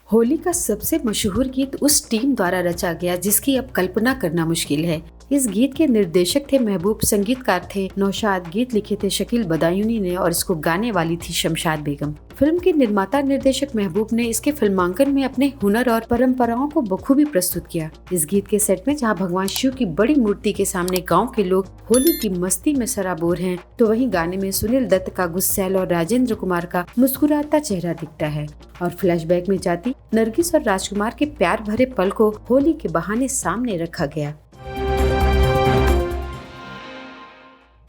होली का सबसे मशहूर गीत उस टीम द्वारा रचा गया जिसकी अब कल्पना करना मुश्किल है। इस गीत के निर्देशक थे महबूब, संगीतकार थे नौशाद, गीत लिखे थे शकील बदायूनी ने और इसको गाने वाली थी शमशाद बेगम। फिल्म के निर्माता निर्देशक महबूब ने इसके फिल्मांकन में अपने हुनर और परंपराओं को बखूबी प्रस्तुत किया। इस गीत के सेट में जहां भगवान शिव की बड़ी मूर्ति के सामने गांव के लोग होली की मस्ती में सराबोर हैं, तो वहीं गाने में सुनील दत्त का गुस्सैल और राजेंद्र कुमार का मुस्कुराता चेहरा दिखता है। और फ्लैशबैक में जाती नरगिस और राजकुमार के प्यार भरे पल को होली के बहाने सामने रखा गया।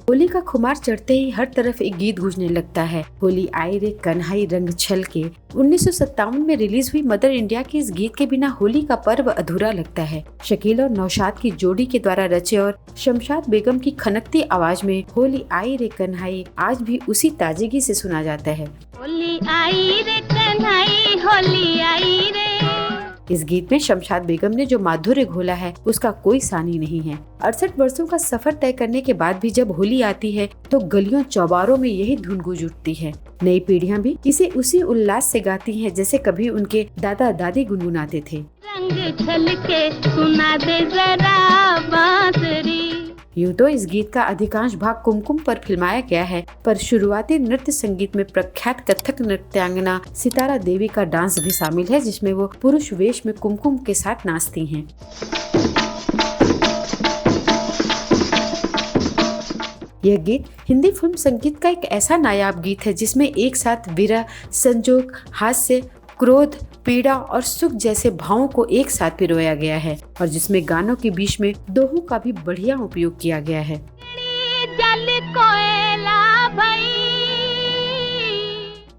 होली का खुमार चढ़ते ही हर तरफ एक गीत गूंजने लगता है, होली आई रे कन्हाई रंग छल के। 1957 में रिलीज हुई मदर इंडिया के इस गीत के बिना होली का पर्व अधूरा लगता है। शकील और नौशाद की जोड़ी के द्वारा रचे और शमशाद बेगम की खनकती आवाज में होली आई रे कन्हाई आज भी उसी ताजगी से सुना जाता है। होली आई रे कन्हाई, होली आई रे। इस गीत में शमशाद बेगम ने जो माधुर्य घोला है उसका कोई सानी नहीं है। 68 वर्षों का सफर तय करने के बाद भी जब होली आती है तो गलियों चौबारों में यही धुन गूंज उठती है। नई पीढ़ियां भी इसे उसी उल्लास से गाती हैं जैसे कभी उनके दादा दादी गुनगुनाते थे। रंग छलके सुना दे जरा बांसुरी। यूं तो इस गीत का अधिकांश भाग कुमकुम पर फिल्माया गया है, पर शुरुआती नृत्य संगीत में प्रख्यात कथक नृत्यांगना सितारा देवी का डांस भी शामिल है, जिसमें वो पुरुष वेश में कुमकुम के साथ नाचती हैं। यह गीत हिंदी फिल्म संगीत का एक ऐसा नायाब गीत है जिसमें एक साथ विरह, संजोग, हास्य, क्रोध, पीड़ा और सुख जैसे भावों को एक साथ पिरोया गया है और जिसमें गानों के बीच में दोहों का भी बढ़िया उपयोग किया गया है।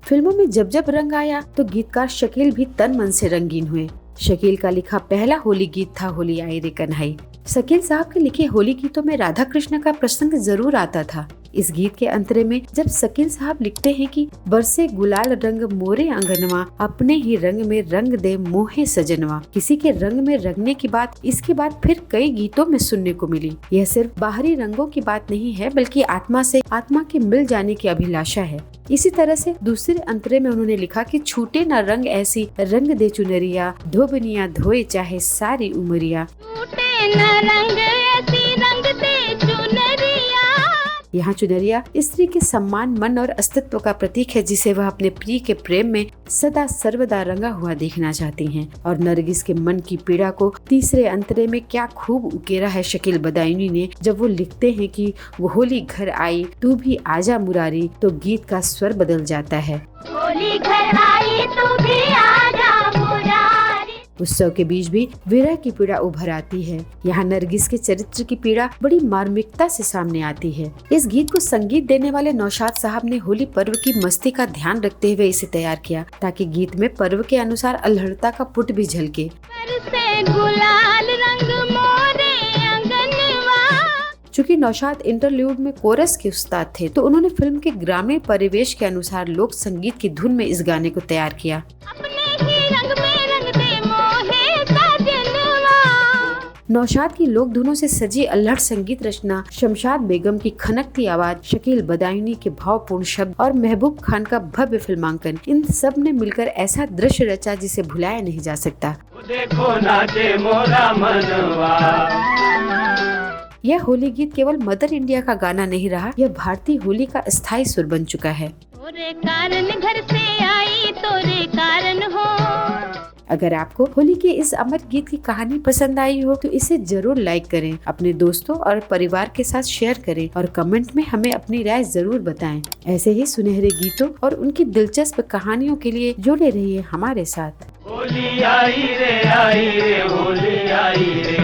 फिल्मों में जब जब रंग आया तो गीतकार शकील भी तन मन से रंगीन हुए। शकील का लिखा पहला होली गीत था होली आई रे कन्हाई। शकील साहब के लिखे होली गीतों में राधा कृष्ण का प्रसंग जरूर आता था। इस गीत के अंतरे में जब शकील साहब लिखते हैं कि बरसे गुलाल रंग मोरे आंगनवा, अपने ही रंग में रंग दे मोहे सजनवा, किसी के रंग में रंगने की बात इसके बाद फिर कई गीतों में सुनने को मिली। यह सिर्फ बाहरी रंगों की बात नहीं है बल्कि आत्मा से आत्मा के मिल जाने की अभिलाषा है। इसी तरह से दूसरे अंतरे में उन्होंने लिखा कि छूटे न रंग ऐसी रंग दे चुनरिया, धोबनिया धोए चाहे सारी उमरिया। यहाँ चुनरिया स्त्री के सम्मान, मन और अस्तित्व का प्रतीक है जिसे वह अपने प्रिय के प्रेम में सदा सर्वदा रंगा हुआ देखना चाहती हैं। और नरगिस के मन की पीड़ा को तीसरे अंतरे में क्या खूब उकेरा है शकील बदायूनी ने जब वो लिखते हैं कि वो होली घर आई तू भी आजा मुरारी, तो गीत का स्वर बदल जाता है। होली घर आई तू भी आजा मुरारी। उत्सव के बीच भी विरह की पीड़ा उभर आती है। यहाँ नरगिस के चरित्र की पीड़ा बड़ी मार्मिकता से सामने आती है। इस गीत को संगीत देने वाले नौशाद साहब ने होली पर्व की मस्ती का ध्यान रखते हुए इसे तैयार किया ताकि गीत में पर्व के अनुसार अल्हड़ता का पुट भी झलके। चूँकि नौशाद इंटरल्यूड में कोरस के उस्ताद थे तो उन्होंने फिल्म के ग्रामीण परिवेश के अनुसार लोक संगीत की धुन में इस गाने को तैयार किया। नौशाद की लोक धुनों से सजी अल्हड़ संगीत रचना, शमशाद बेगम की खनकती आवाज, शकील बदायूनी के भावपूर्ण शब्द और महबूब खान का भव्य फिल्मांकन, इन सब ने मिलकर ऐसा दृश्य रचा जिसे भुलाया नहीं जा सकता। देखो नाचे मोरा मनवा। यह होली गीत केवल मदर इंडिया का गाना नहीं रहा, यह भारतीय होली का स्थायी सुर बन चुका है। तोरे कारण घर से आई, तोरे कारण हो। अगर आपको होली के इस अमर गीत की कहानी पसंद आई हो तो इसे जरूर लाइक करें, अपने दोस्तों और परिवार के साथ शेयर करें और कमेंट में हमें अपनी राय जरूर बताएं। ऐसे ही सुनहरे गीतों और उनकी दिलचस्प कहानियों के लिए जुड़े रहिए हमारे साथ। होली आई रे होली आई रे।